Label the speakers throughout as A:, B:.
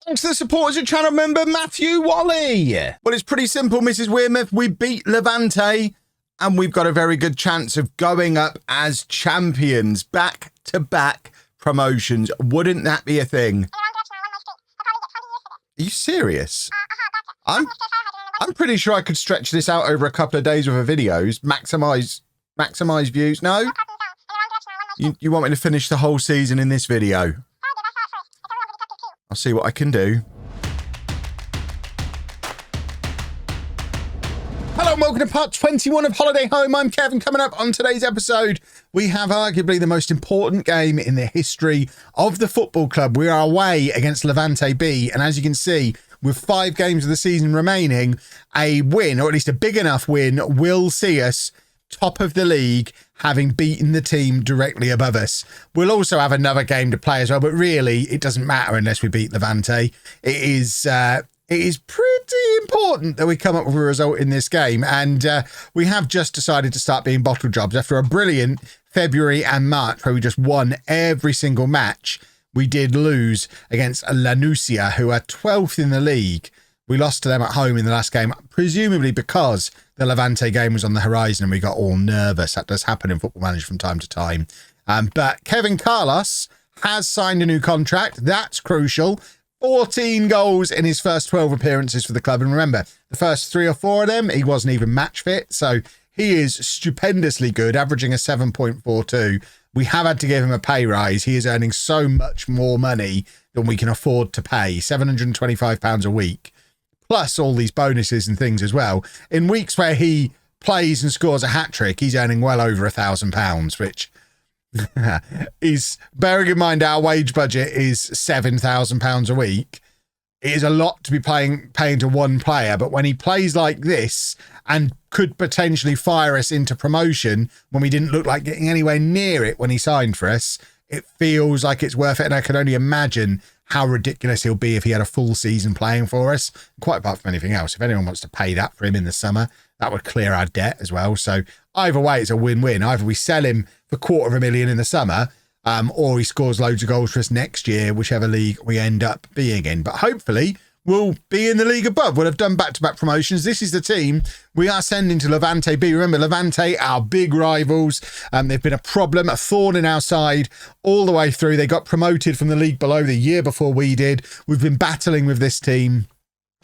A: Thanks to the supporters of channel member Matthew Wally. Well, it's pretty simple, Mrs. Wearmouth. We beat Levante and we've got a very good chance of going up as champions. Back-to-back promotions. Wouldn't that be a thing? Are you serious? I'm pretty sure I could stretch this out over a couple of days worth of videos. Maximize views. No? You want me to finish the whole season in this video? I'll see what I can do. Hello and welcome to part 21 of Holiday Home. I'm Kevin. Coming up on today's episode, we have arguably the most important game in the history of the football club. We are away against Levante B, and as you can see, with 5 games of the season remaining, a win, or at least a big enough win, will see us top of the league, having beaten the team directly above us. We'll also have another game to play as well, but really it doesn't matter unless we beat Levante. It is pretty important that we come up with a result in this game, and we have just decided to start being bottle jobs after a brilliant February and March where we just won every single match. We did lose against Lanússia, who are 12th in the league. We lost to them at home in the last game, presumably because the Levante game was on the horizon and we got all nervous. That does happen in Football Manager from time to time. But Kevin Carlos has signed a new contract. That's crucial. 14 goals in his first 12 appearances for the club. And remember, the first 3 or 4 of them, he wasn't even match fit. So he is stupendously good, averaging a 7.42. We have had to give him a pay rise. He is earning so much more money than we can afford to pay, £725 a week. Plus all these bonuses and things as well. In weeks where he plays and scores a hat-trick, he's earning well over £1,000, which is, bearing in mind our wage budget is £7,000 a week. It is a lot to be paying to one player, but when he plays like this and could potentially fire us into promotion when we didn't look like getting anywhere near it when he signed for us, it feels like it's worth it, and I can only imagine how ridiculous he'll be if he had a full season playing for us. Quite apart from anything else, if anyone wants to pay that for him in the summer, that would clear our debt as well. So either way, it's a win-win. Either we sell him for $250,000 in the summer, or he scores loads of goals for us next year, whichever league we end up being in. But hopefully we'll be in the league above. We'll have done back-to-back promotions. This is the team we are sending to Levante B. Remember, Levante, our big rivals. They've been a problem, a thorn in our side all the way through. They got promoted from the league below the year before we did. We've been battling with this team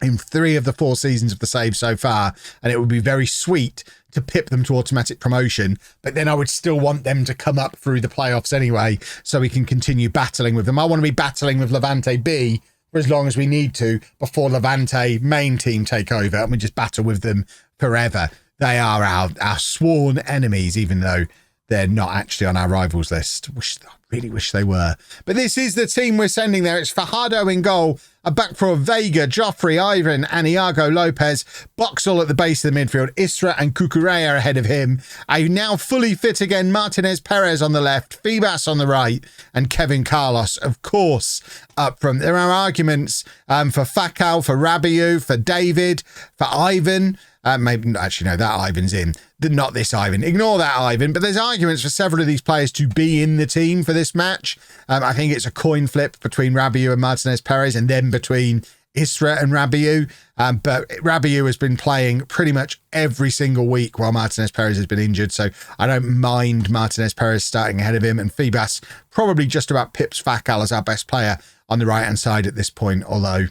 A: in 3 of the 4 seasons of the save so far, and it would be very sweet to pip them to automatic promotion, but then I would still want them to come up through the playoffs anyway, so we can continue battling with them. I want to be battling with Levante B for as long as we need to before Levante main team take over, and we just battle with them forever. They are our sworn enemies, even though they're not actually on our rivals list. I really wish they were. But this is the team we're sending there. It's Fajardo in goal, a back four of Vega, Joffrey, Ivan, and Iago Lopez. Boxall at the base of the midfield. Isra and Cucurella ahead of him. A now fully fit again Martinez Perez on the left, Febas on the right, and Kevin Carlos, of course, up front. There are arguments for Fakal, for Rabiot, for David, for Ivan. Maybe actually no, that Ivan's in. Not this Ivan. Ignore that Ivan. But there's arguments for several of these players to be in the team for this match. I think it's a coin flip between Rabiot and Martinez Perez, and then between Isra and Rabiot. But Rabiot has been playing pretty much every single week while Martinez Perez has been injured. So I don't mind Martinez Perez starting ahead of him. And Febas probably just about pips Fakal as our best player on the right-hand side at this point, although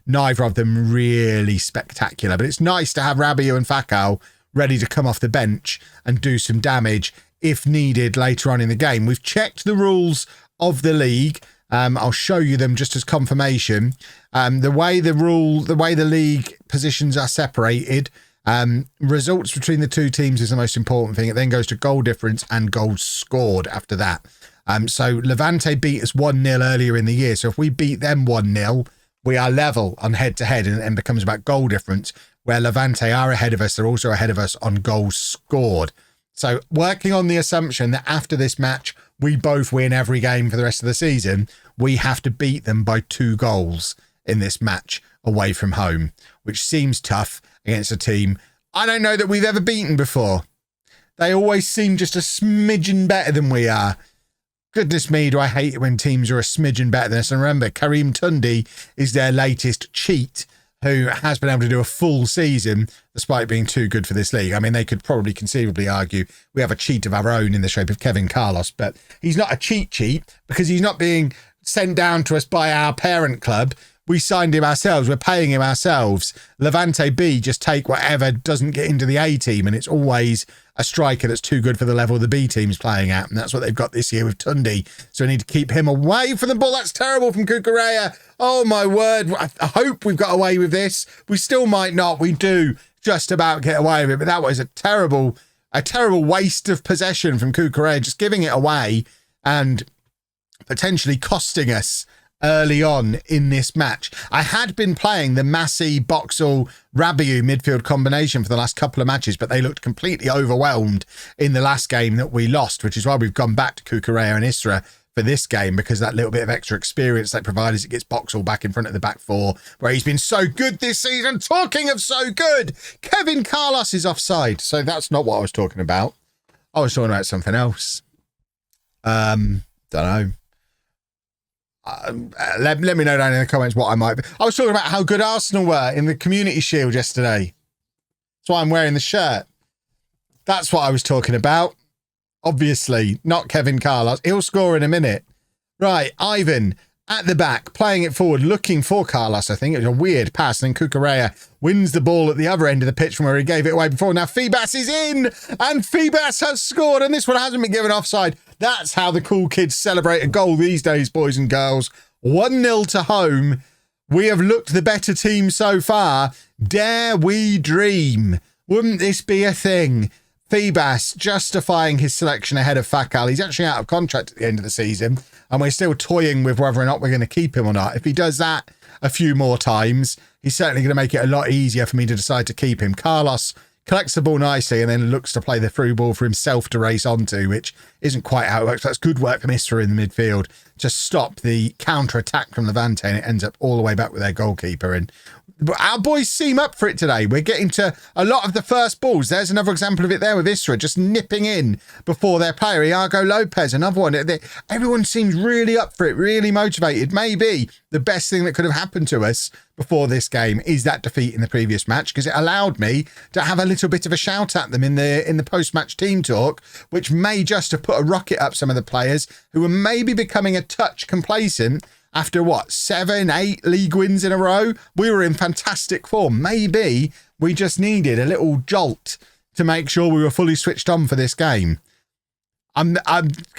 A: neither of them really spectacular. But it's nice to have Rabiot and Fakal ready to come off the bench and do some damage if needed later on in the game. We've checked the rules of the league. I'll show you them just as confirmation. The way the league positions are separated, results between the 2 teams is the most important thing. It then goes to goal difference and goals scored after that. So Levante beat us 1-0 earlier in the year. So if we beat them 1-0, we are level on head-to-head, and it becomes about goal difference, where Levante are ahead of us. They're also ahead of us on goals scored. So working on the assumption that after this match, we both win every game for the rest of the season, we have to beat them by 2 goals in this match away from home, which seems tough against a team I don't know that we've ever beaten before. They always seem just a smidgen better than we are. Goodness me, do I hate it when teams are a smidgen better than us. And remember, Karim Tundi is their latest cheat, who has been able to do a full season despite being too good for this league. I mean, they could probably conceivably argue we have a cheat of our own in the shape of Kevin Carlos, but he's not a cheat because he's not being sent down to us by our parent club. We signed him ourselves. We're paying him ourselves. Levante B just take whatever doesn't get into the A team, and it's always a striker that's too good for the level the B team's playing at, and that's what they've got this year with Tundi. So we need to keep him away from the ball. That's terrible from Cucurella. Oh, my word. I hope we've got away with this. We still might not. We do just about get away with it, but that was a terrible waste of possession from Cucurella, just giving it away and potentially costing us early on in this match. I had been playing the Massey, Boxall, Rabiot midfield combination for the last couple of matches, but they looked completely overwhelmed in the last game that we lost, which is why we've gone back to Cucurella and Isra for this game, because that little bit of extra experience they provide as it gets Boxall back in front of the back four, where he's been so good this season. Talking of so good, Kevin Carlos is offside. So that's not what I was talking about. I was talking about something else. Don't know. Let me know down in the comments what I might be. I was talking about how good Arsenal were in the Community Shield yesterday. That's why I'm wearing the shirt. That's what I was talking about. Obviously, not Kevin Carlos. He'll score in a minute. Right, Ivan at the back, playing it forward, looking for Carlos, I think. It was a weird pass, and then Cucurella wins the ball at the other end of the pitch from where he gave it away before. Now Febas is in, and Febas has scored, and this one hasn't been given offside. That's how the cool kids celebrate a goal these days, boys and girls. 1-0 to Holme. We have looked the better team so far. Dare we dream? Wouldn't this be a thing? Febas justifying his selection ahead of Fakal. He's actually out of contract at the end of the season, and we're still toying with whether or not we're going to keep him or not. If he does that a few more times, he's certainly going to make it a lot easier for me to decide to keep him. Carlos collects the ball nicely and then looks to play the through ball for himself to race onto, which isn't quite how it works. That's good work from Isra in the midfield to stop the counter-attack from Levante, and it ends up all the way back with their goalkeeper. And our boys seem up for it today. We're getting to a lot of the first balls. There's another example of it there with Isra, just nipping in before their player. Iago Lopez, another one. Everyone seems really up for it, really motivated. Maybe the best thing that could have happened to us before this game is that defeat in the previous match, because it allowed me to have a little bit of a shout at them in the post-match team talk, which may just have put a rocket up some of the players who were maybe becoming a touch complacent after, 7-8 league wins in a row? We were in fantastic form. Maybe we just needed a little jolt to make sure we were fully switched on for this game. I'm trying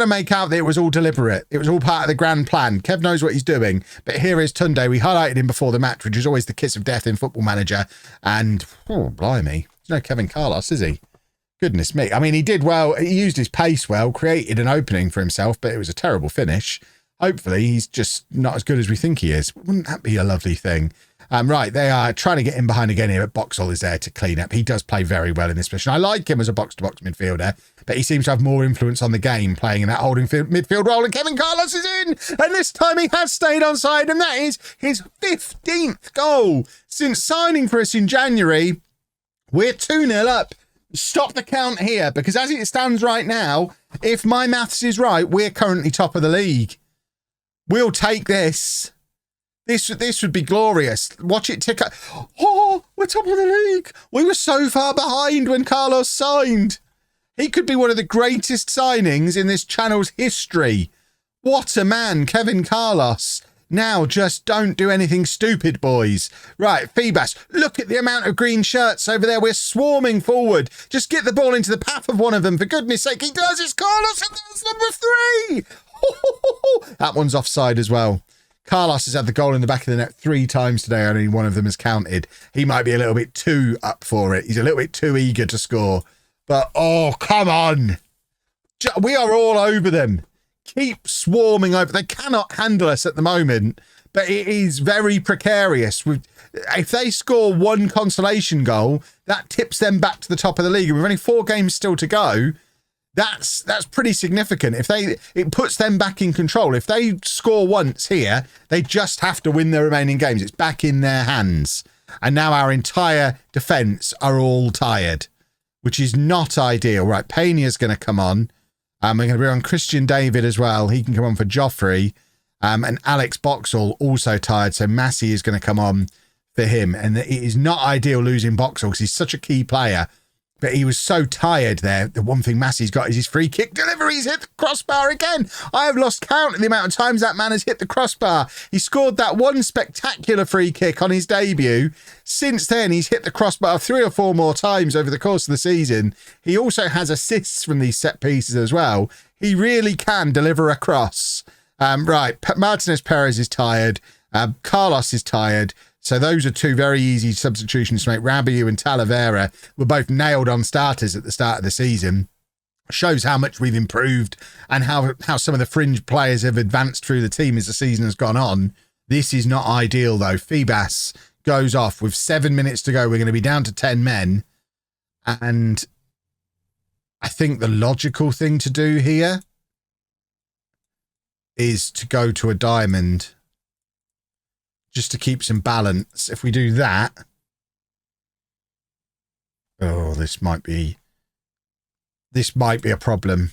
A: to make out that it was all deliberate. It was all part of the grand plan. Kev knows what he's doing. But here is Tunde. We highlighted him before the match, which is always the kiss of death in Football Manager. And, blimey, there's no Kevin Carlos, is he? Goodness me. I mean, he did well. He used his pace well, created an opening for himself, but it was a terrible finish. Hopefully, he's just not as good as we think he is. Wouldn't that be a lovely thing? Right, they are trying to get in behind again here, but Boxall is there to clean up. He does play very well in this position. I like him as a box-to-box midfielder, but he seems to have more influence on the game playing in that holding midfield role. And Kevin Carlos is in, and this time he has stayed onside, and that is his 15th goal since signing for us in January. We're 2-0 up. Stop the count here, because as it stands right now, if my maths is right, we're currently top of the league. We'll take this. This would be glorious. Watch it tick up. Oh, we're top of the league. We were so far behind when Carlos signed. He could be one of the greatest signings in this channel's history. What a man, Kevin Carlos. Now, just don't do anything stupid, boys. Right, Febas, look at the amount of green shirts over there. We're swarming forward. Just get the ball into the path of one of them. For goodness sake, he does. It's Carlos, and that's number 3. That one's offside as well. Carlos has had the goal in the back of the net 3 times today. Only one of them has counted. He might be a little bit too up for it. He's a little bit too eager to score. But, oh, come on. We are all over them. Keep swarming over. They cannot handle us at the moment, but it is very precarious. If they score one consolation goal, that tips them back to the top of the league. With only 4 games still to go, that's pretty significant. It puts them back in control. If they score once here, they just have to win the remaining games. It's back in their hands. And now our entire defence are all tired, which is not ideal. Right, Pena's going to come on. We're going to be on Christian David as well. He can come on for Joffrey. And Alex Boxall also tired. So Massey is going to come on for him. And it is not ideal losing Boxall because he's such a key player. But he was so tired there. The one thing Massey's got is his free kick delivery. He's hit the crossbar again. I have lost count of the amount of times that man has hit the crossbar. He scored that one spectacular free kick on his debut. Since then, he's hit the crossbar 3 or 4 more times over the course of the season. He also has assists from these set pieces as well. He really can deliver a cross. Right, Martinez Perez is tired. Carlos is tired. So those are 2 very easy substitutions to make. Rabiot and Talavera were both nailed on starters at the start of the season. Shows how much we've improved and how some of the fringe players have advanced through the team as the season has gone on. This is not ideal, though. Febas goes off with 7 minutes to go. We're going to be down to 10 men. And I think the logical thing to do here is to go to a diamond, just to keep some balance. If we do that, oh, this might be a problem.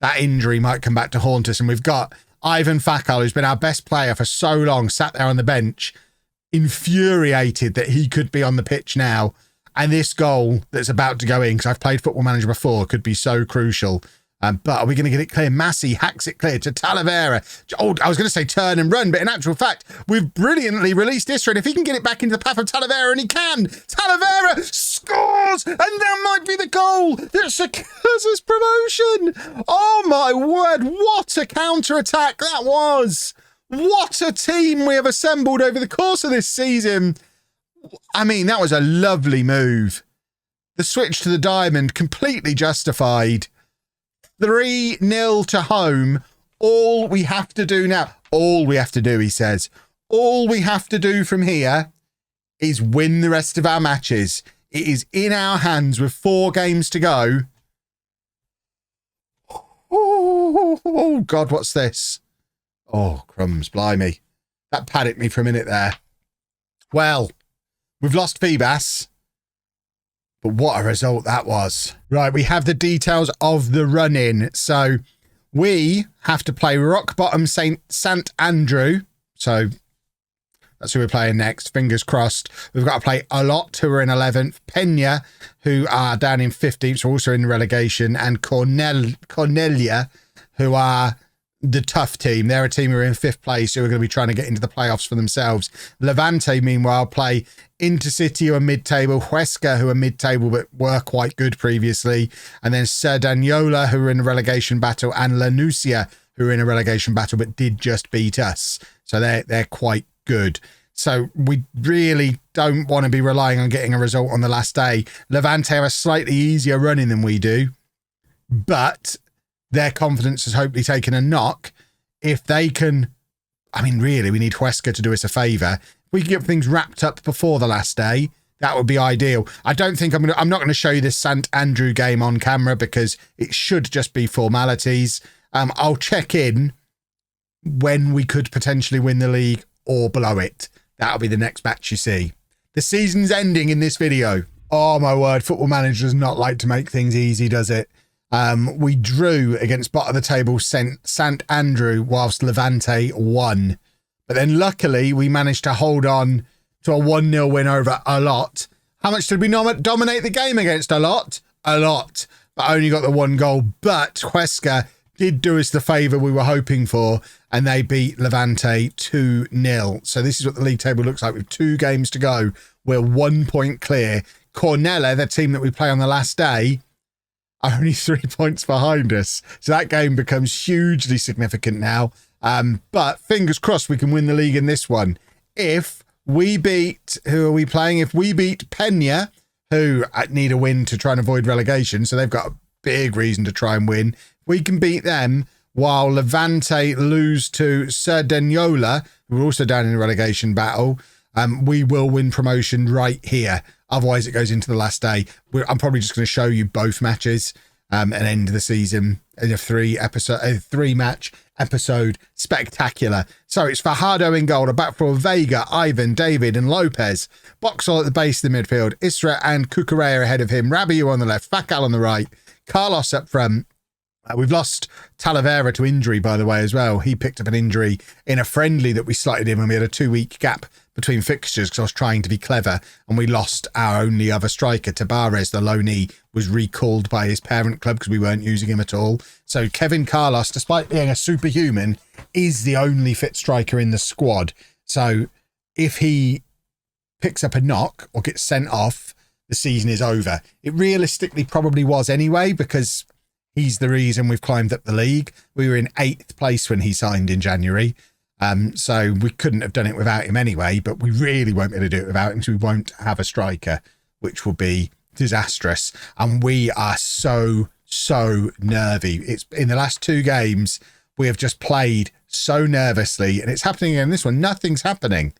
A: That injury might come back to haunt us, and we've got Ivan Fakal, who's been our best player for so long, sat there on the bench, infuriated that he could be on the pitch now, and this goal that's about to go in, because I've played Football Manager before, could be so crucial. But are we going to get it clear? Massey hacks it clear to Talavera. Oh, I was going to say turn and run, but in actual fact, we've brilliantly released Isra. And if he can get it back into the path of Talavera, and he can, Talavera scores! And that might be the goal that secures us promotion. Oh, my word. What a counter-attack that was. What a team we have assembled over the course of this season. I mean, that was a lovely move. The switch to the diamond, completely justified. 3-0 to Holme. All we have to do now, he says, all we have to do from here is win the rest of our matches. It is in our hands with 4 games to go. Oh, God, what's this? Oh, crumbs, blimey. That panicked me for a minute there. Well, we've lost Febas. But what a result that was. Right, we have the details of the run-in. So we have to play Rock Bottom Sant Andrew. So that's who we're playing next. Fingers crossed. We've got to play Alot, who are in 11th. Pena, who are down in 15th, so also in relegation. And Cornelia, who are the tough team. They're a team who are in 5th place, who are going to be trying to get into the playoffs for themselves. Levante, meanwhile, play Intercity, who are mid-table. Huesca, who are mid-table but were quite good previously. And then Cerdanyola, who are in a relegation battle. And Lanusia, who are in a relegation battle but did just beat us. So they're quite good. So we really don't want to be relying on getting a result on the last day. Levante have a slightly easier running than we do. But their confidence has hopefully taken a knock. If they can, I mean, really, we need Huesca to do us a favour. If we can get things wrapped up before the last day, that would be ideal. I don't think I'm not going to show you this Sant Andrew game on camera because it should just be formalities. I'll check in when we could potentially win the league or blow it. That'll be the next match you see. The season's ending in this video. Oh my word, Football Manager does not like to make things easy, does it? We drew against bottom of the table Sant Andrew whilst Levante won. But then luckily we managed to hold on to a 1-0 win over Alot. How much did we dominate the game against Alot? A lot. But only got the 1 goal. But Huesca did do us the favour we were hoping for, and they beat Levante 2-0. So this is what the league table looks like with 2 games to go. We're 1 point clear. Cornella, the team that we play on the last day, are only 3 points behind us. So that game becomes hugely significant now. But fingers crossed we can win the league in this one. If we beat, who are we playing? If we beat Pena, who need a win to try and avoid relegation, so they've got a big reason to try and win. We can beat them while Levante lose to Cerdanyola, who are also down in a relegation battle. We will win promotion right here. Otherwise, it goes into the last day. I'm probably just going to show you both matches and end the season in a 3-match episode spectacular. So it's Fajardo in goal, a back for Vega, Ivan, David and Lopez. Boxall at the base of the midfield. Isra and Cucurella ahead of him. Rabiot on the left. Fakal on the right. Carlos up front. We've lost Talavera to injury, by the way, as well. He picked up an injury in a friendly that we slotted in when we had a 2-week gap between fixtures because I was trying to be clever, and we lost our only other striker. Tabarez, the loanee, was recalled by his parent club because we weren't using him at all. So Kevin Carlos, despite being a superhuman, is the only fit striker in the squad. So if he picks up a knock or gets sent off, the season is over. It realistically probably was anyway, because he's the reason we've climbed up the league. We were in 8th place when he signed in January. So we couldn't have done it without him anyway, but we really won't be able to do it without him, so we won't have a striker, which will be disastrous. And we are so nervy. It's in the last 2 games, we have just played so nervously, and it's happening again in this one. Nothing's happening.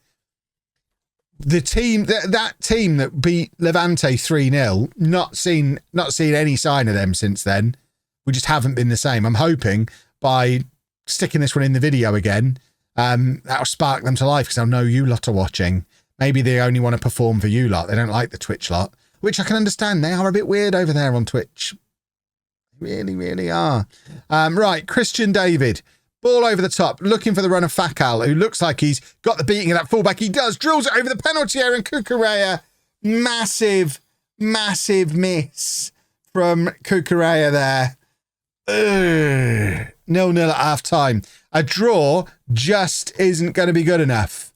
A: The team, that team that beat Levante 3-0, not seen any sign of them since then. We just haven't been the same. I'm hoping by sticking this one in the video again, that'll spark them to life, because I know you lot are watching. Maybe they only want to perform for you lot. They don't like the Twitch lot, which I can understand. They are a bit weird over there on Twitch. They really are. Right, Christian David. Ball over the top, looking for the run of Fakal, who looks like he's got the beating of that fullback. He does. Drills it over the penalty area, and Cucurella. Massive miss from Cucurella there. 0-0 at half time. A draw just isn't going to be good enough.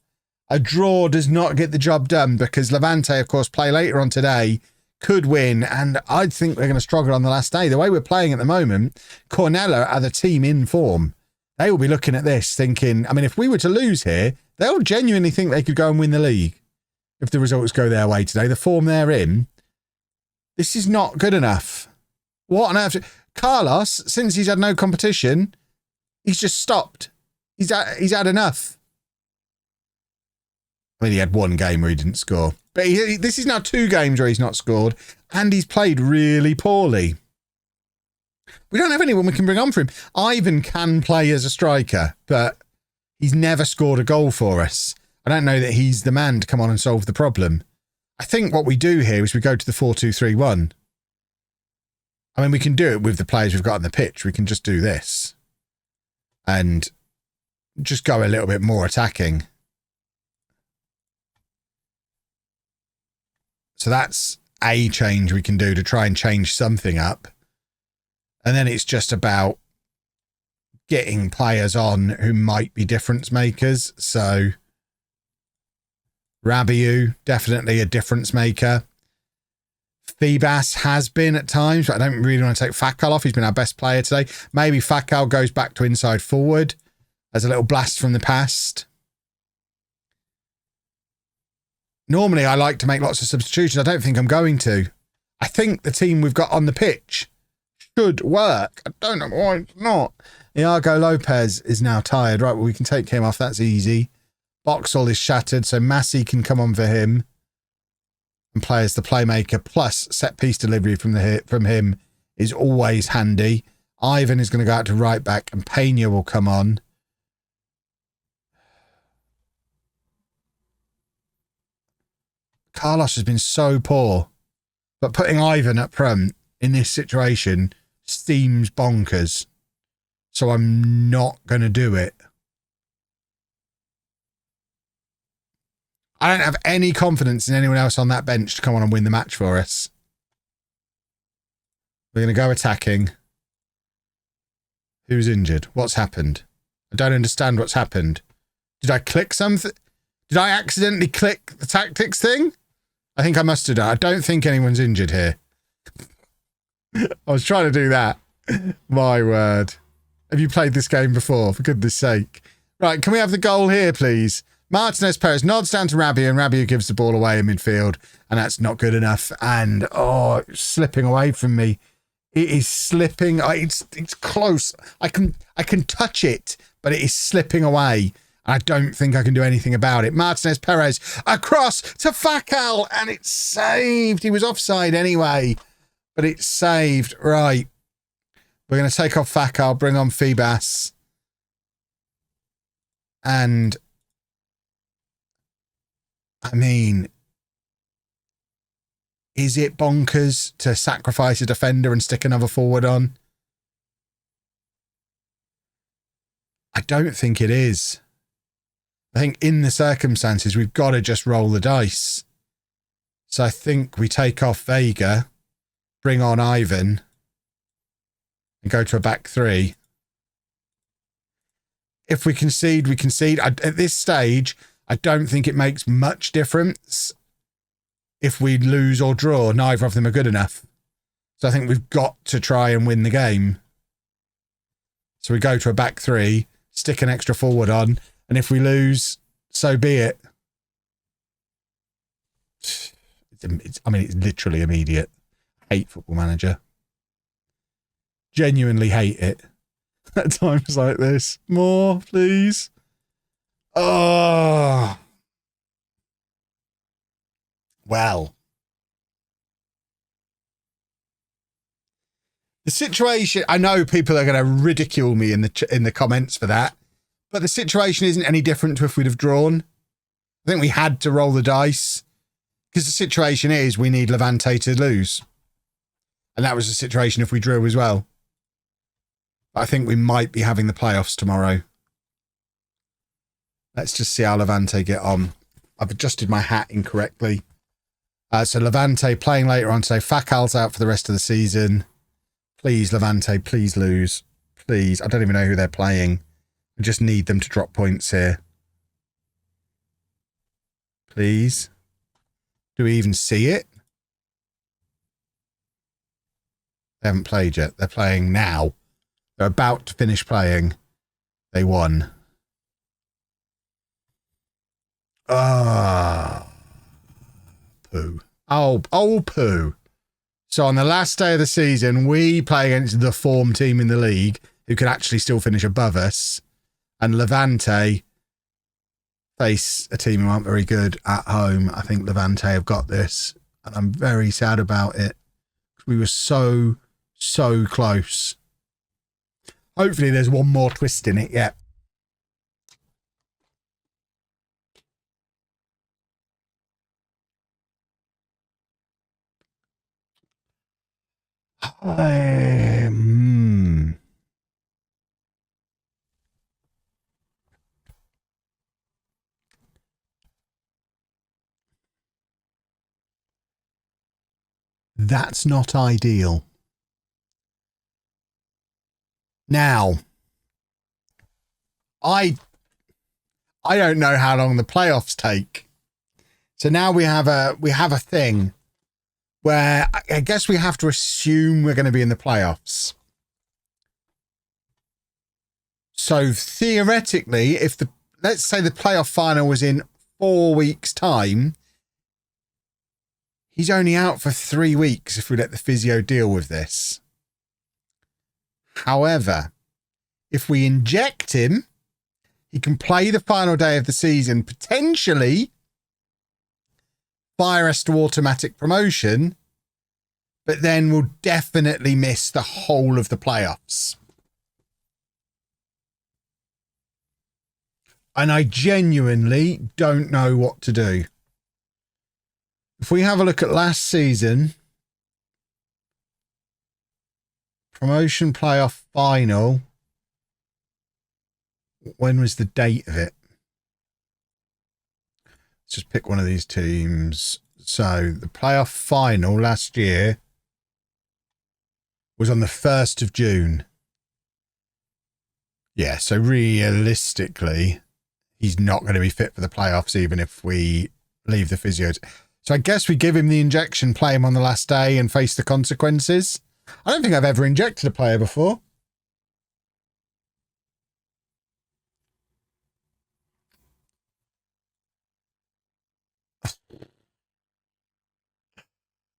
A: A draw does not get the job done, because Levante, of course, play later on today, could win, and I think we're going to struggle on the last day. The way we're playing at the moment, Cornella are the team in form. They will be looking at this thinking, I mean, if we were to lose here, they'll genuinely think they could go and win the league if the results go their way today. The form they're in, this is not good enough. What on earth? Carlos, since he's had no competition, he's just stopped. He's had enough. I mean, he had 1 game where he didn't score. But this is now 2 games where he's not scored, and he's played really poorly. We don't have anyone we can bring on for him. Ivan can play as a striker, but he's never scored a goal for us. I don't know that he's the man to come on and solve the problem. I think what we do here is we go to the 4-2-3-1. I mean, we can do it with the players we've got on the pitch. We can just do this and just go a little bit more attacking. So that's a change we can do to try and change something up. And then it's just about getting players on who might be difference makers. So Rabiu, definitely a difference maker. Febas has been at times, but I don't really want to take Fakal off. He's been our best player today. Maybe Fakal goes back to inside forward as a little blast from the past. Normally, I like to make lots of substitutions. I don't think I'm going to. I think the team we've got on the pitch should work. I don't know why it's not. Iago Lopez is now tired. Right, well, we can take him off. That's easy. Boxall is shattered, so Massey can come on for him and play as the playmaker. Plus, set-piece delivery from him is always handy. Ivan is going to go out to right back, and Pena will come on. Carlos has been so poor, but putting Ivan up front in this situation seems bonkers. So I'm not going to do it. I don't have any confidence in anyone else on that bench to come on and win the match for us. We're going to go attacking. Who's injured? What's happened? I don't understand what's happened. Did I click something? Did I accidentally click the tactics thing? I think I must have done. I don't think anyone's injured here. I was trying to do that. My word. Have you played this game before? For goodness sake. Right, can we have the goal here, please? Martinez Perez nods down to Rabiu, and Rabiu gives the ball away in midfield, and that's not good enough. And, oh, it's slipping away from me. It is slipping. It's close. I can touch it, but it is slipping away. I don't think I can do anything about it. Martinez Perez across to Fakal, and it's saved. He was offside anyway, but it's saved. Right. We're going to take off Fakal, bring on Febas. And, I mean, is it bonkers to sacrifice a defender and stick another forward on? I don't think it is. I think in the circumstances, we've got to just roll the dice. So I think we take off Vega, bring on Ivan, and go to a back three. If we concede, we concede. At this stage, I don't think it makes much difference if we lose or draw. Neither of them are good enough. So I think we've got to try and win the game. So we go to a back three, stick an extra forward on, and if we lose, so be it. It's literally immediate. I hate Football Manager. Genuinely hate it. At times like this. More, please. Oh. Well. The situation, I know people are going to ridicule me in the comments for that, but the situation isn't any different to if we'd have drawn. I think we had to roll the dice because the situation is we need Levante to lose. And that was the situation if we drew as well. I think we might be having the playoffs tomorrow. Let's just see how Levante get on. I've adjusted my hat incorrectly. So Levante playing later on today. Facal's out for the rest of the season. Please, Levante, please lose. Please. I don't even know who they're playing. I just need them to drop points here. Please. Do we even see it? They haven't played yet. They're playing now. They're about to finish playing. They won. Poo. Oh, poo. So on the last day of the season, we play against the form team in the league who could actually still finish above us. And Levante face a team who aren't very good at home. I think Levante have got this. And I'm very sad about it. We were so close. Hopefully there's one more twist in it yet. That's not ideal. Now, I don't know how long the playoffs take. So now we have a thing where I guess we have to assume we're going to be in the playoffs. So theoretically, if let's say the playoff final was in 4 weeks' time, he's only out for 3 weeks if we let the physio deal with this. However, if we inject him, he can play the final day of the season, potentially fire us to automatic promotion, but then we'll definitely miss the whole of the playoffs. And I genuinely don't know what to do. If we have a look at last season, promotion playoff final, when was the date of it? Let's just pick one of these teams. So the playoff final last year was on the 1st of June. Yeah, so realistically, he's not going to be fit for the playoffs even if we leave the physio. So I guess we give him the injection, play him on the last day and face the consequences. I don't think I've ever injected a player before.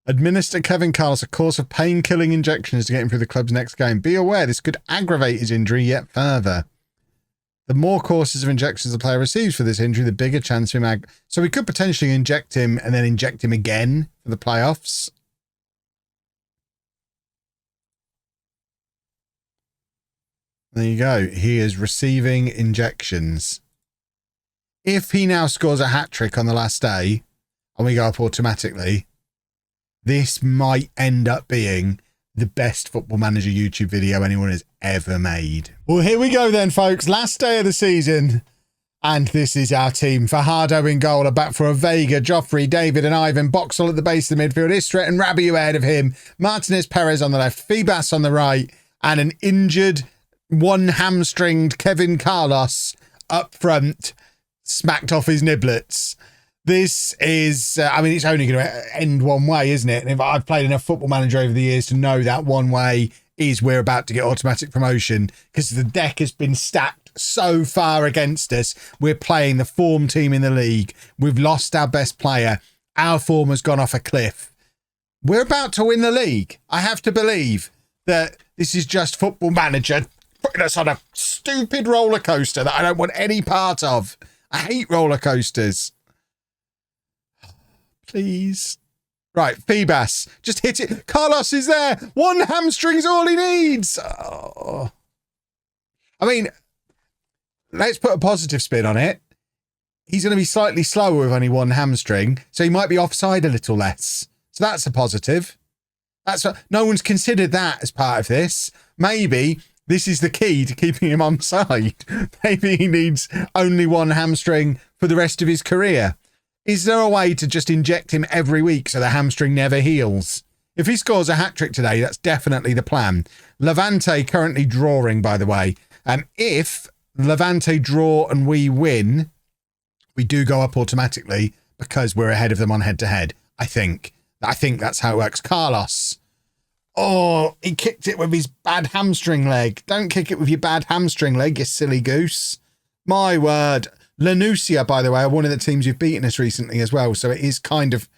A: Administer Kevin Carlos a course of pain-killing injections to get him through the club's next game. Be aware this could aggravate his injury yet further. The more courses of injections the player receives for this injury, the bigger chance of him. So we could potentially inject him and then inject him again for the playoffs. There you go. He is receiving injections. If he now scores a hat-trick on the last day and we go up automatically, this might end up being the best Football Manager YouTube video anyone has ever made. Well, here we go then, folks. Last day of the season. And this is our team. Fajardo in goal, a back for a Vega, Joffrey, David and Ivan. Boxall at the base of the midfield. Istret and Rabiot ahead of him. Martinez Perez on the left. Febas on the right. And an injured, one-hamstringed Kevin Carlos up front, smacked off his niblets. This is, I mean, it's only going to end one way, isn't it? And if I've played enough Football Manager over the years to know that one way is we're about to get automatic promotion because the deck has been stacked so far against us. We're playing the form team in the league. We've lost our best player. Our form has gone off a cliff. We're about to win the league. I have to believe that this is just Football Manager putting us on a stupid roller coaster that I don't want any part of. I hate roller coasters. Please. Right, Febas. Just hit it. Carlos is there. One hamstring's all he needs. Oh. I mean, let's put a positive spin on it. He's going to be slightly slower with only one hamstring, so he might be offside a little less. So that's a positive. That's what, no one's considered that as part of this. Maybe this is the key to keeping him on side. Maybe he needs only one hamstring for the rest of his career. Is there a way to just inject him every week so the hamstring never heals? If he scores a hat-trick today, that's definitely the plan. Levante currently drawing, by the way. If Levante draw and we win, we do go up automatically because we're ahead of them on head-to-head, I think. I think that's how it works. Carlos. Oh, he kicked it with his bad hamstring leg. Don't kick it with your bad hamstring leg, you silly goose. My word. Lanusia, by the way, are one of the teams who've beaten us recently as well. So it is kind of,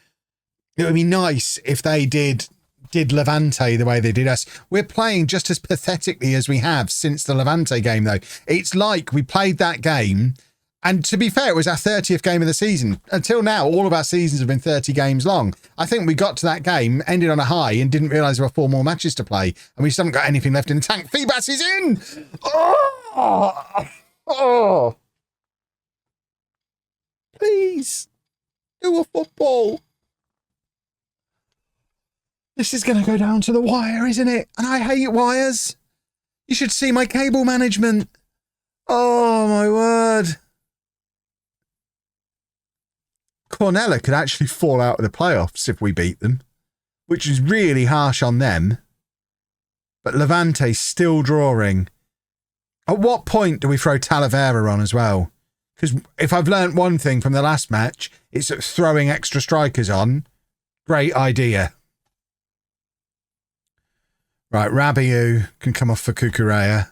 A: it would be nice if they did Levante the way they did us. We're playing just as pathetically as we have since the Levante game, though. It's like we played that game, and to be fair, it was our 30th game of the season. Until now, all of our seasons have been 30 games long. I think we got to that game, ended on a high, and didn't realise there were 4 more matches to play, and we just haven't got anything left in the tank. Febas is in! Oh! Please, do a football. This is going to go down to the wire, isn't it? And I hate wires. You should see my cable management. Oh, my word. Cornella could actually fall out of the playoffs if we beat them, which is really harsh on them. But Levante's still drawing. At what point do we throw Talavera on as well? Because if I've learnt one thing from the last match, it's that throwing extra strikers on. Great idea. Right, Rabiot can come off for Cucurella.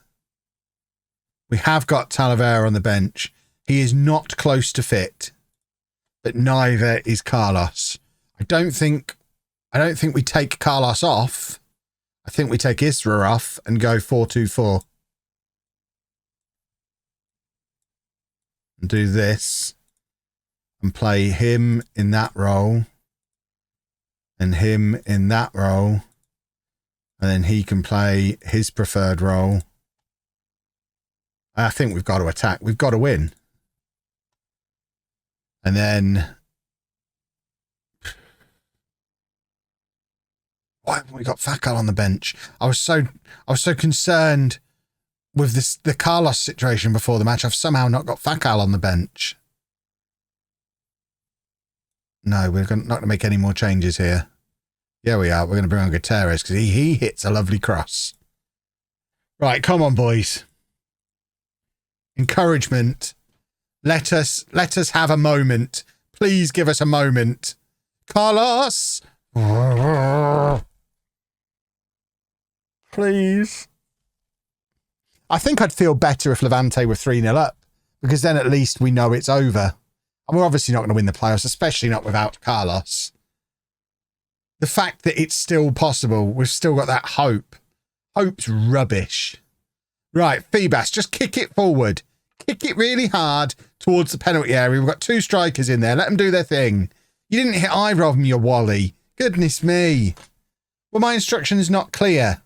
A: We have got Talavera on the bench. He is not close to fit, but neither is Carlos. I don't think we take Carlos off. I think we take Isra off and go 4-2-4. And do this and play him in that role and him in that role, and then he can play his preferred role. I think we've got to attack. We've got to win. And then why haven't we got Fakal on the bench? I was so concerned with the Carlos situation before the match. I've somehow not got Fakal on the bench. No, we're not going to make any more changes here. Yeah, we are. We're going to bring on Gutierrez because he hits a lovely cross. Right, come on, boys. Encouragement. Let us have a moment. Please give us a moment. Carlos! Please. I think I'd feel better if Levante were 3-0 up, because then at least we know it's over. And we're obviously not going to win the playoffs, especially not without Carlos. The fact that it's still possible, we've still got that hope. Hope's rubbish. Right, Febas, just kick it forward. Kick it really hard towards the penalty area. We've got 2 strikers in there. Let them do their thing. You didn't hit either of them, you Wally. Goodness me. Well, my instructions not clear.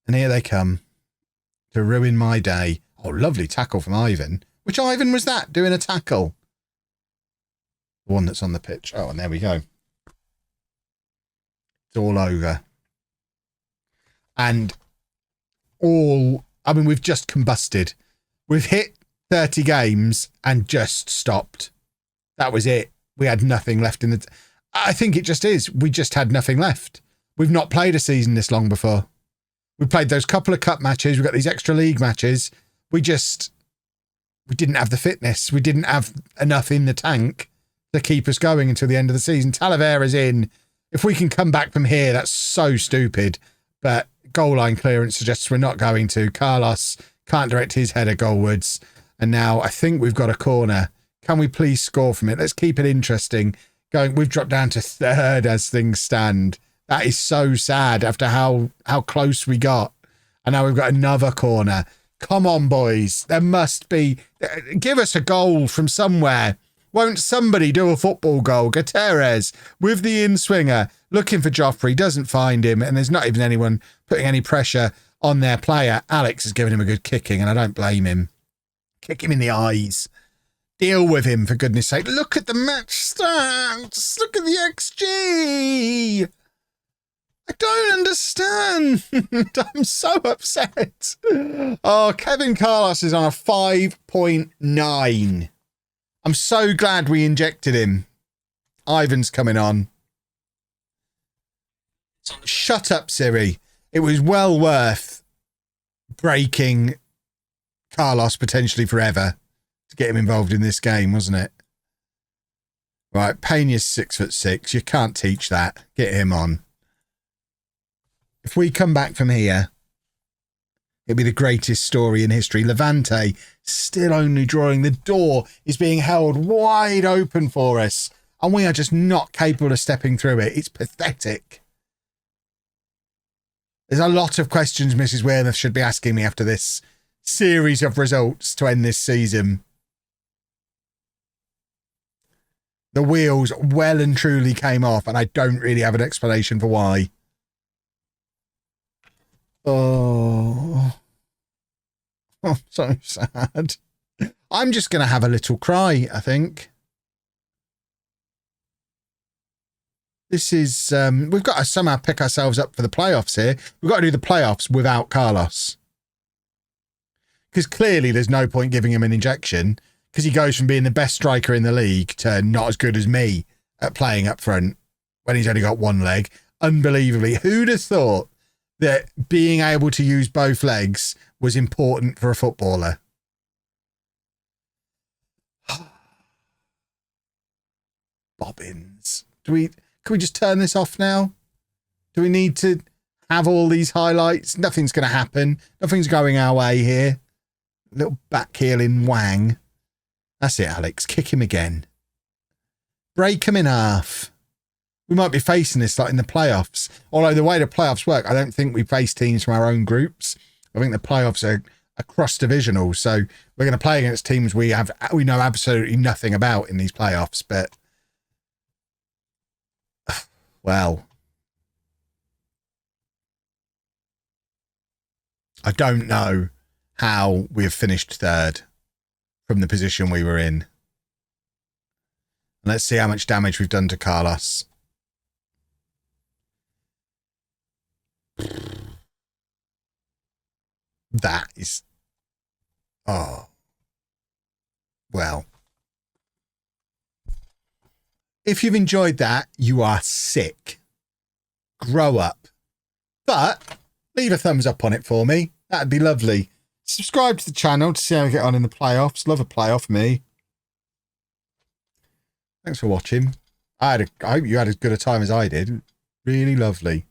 A: And here they come to ruin my day. Oh, lovely tackle from Ivan. Which Ivan was that doing a tackle? The one that's on the pitch. Oh, and there we go. It's all over. And we've just combusted. We've hit 30 games and just stopped. That was it. We had nothing left in the... I think it just is. We just had nothing left. We've not played a season this long before. We played those couple of cup matches. We've got these extra league matches. We didn't have the fitness. We didn't have enough in the tank to keep us going until the end of the season. Talavera's in. If we can come back from here, that's so stupid. But goal line clearance suggests we're not going to. Carlos can't direct his header goalwards. And now I think we've got a corner. Can we please score from it? Let's keep it interesting. We've dropped down to third as things stand. That is so sad after how close we got. And now we've got another corner. Come on, boys. There must be... Give us a goal from somewhere. Won't somebody do a football goal? Gutierrez with the in-swinger, looking for Joffrey, doesn't find him, and there's not even anyone putting any pressure on their player. Alex has given him a good kicking, and I don't blame him. Kick him in the eyes. Deal with him, for goodness sake. Look at the match stats. Look at the XG. I don't understand. I'm so upset. Oh, Kevin Carlos is on a 5.9. I'm so glad we injected him. Ivan's coming on. Shut up, Siri. It was well worth breaking Carlos potentially forever to get him involved in this game, wasn't it? Right, Pena's 6'6". You can't teach that. Get him on. If we come back from here, it'll be the greatest story in history. Levante still only drawing. The door is being held wide open for us, and we are just not capable of stepping through it. It's pathetic. There's a lot of questions Mrs. Wearmouth should be asking me after this series of results to end this season. The wheels well and truly came off, and I don't really have an explanation for why. Oh, so sad. I'm just going to have a little cry, I think. This is, we've got to somehow pick ourselves up for the playoffs here. We've got to do the playoffs without Carlos. Because clearly there's no point giving him an injection, because he goes from being the best striker in the league to not as good as me at playing up front when he's only got one leg. Unbelievably. Who'd have thought that being able to use both legs was important for a footballer? Bobbins. Can we just turn this off now? Do we need to have all these highlights? Nothing's going to happen. Nothing's going our way here. Little backheeling wang. That's it, Alex. Kick him again. Break him in half. We might be facing this like in the playoffs. Although the way the playoffs work, I don't think we face teams from our own groups. I think the playoffs are cross-divisional. So we're going to play against teams we know absolutely nothing about in these playoffs. But, well, I don't know how we've finished third from the position we were in. Let's see how much damage we've done to Carlos. That is... Oh. Well. If you've enjoyed that, you are sick. Grow up. But leave a thumbs up on it for me. That'd be lovely. Subscribe to the channel to see how we get on in the playoffs. Love a playoff, me. Thanks for watching. I hope you had as good a time as I did. Really lovely.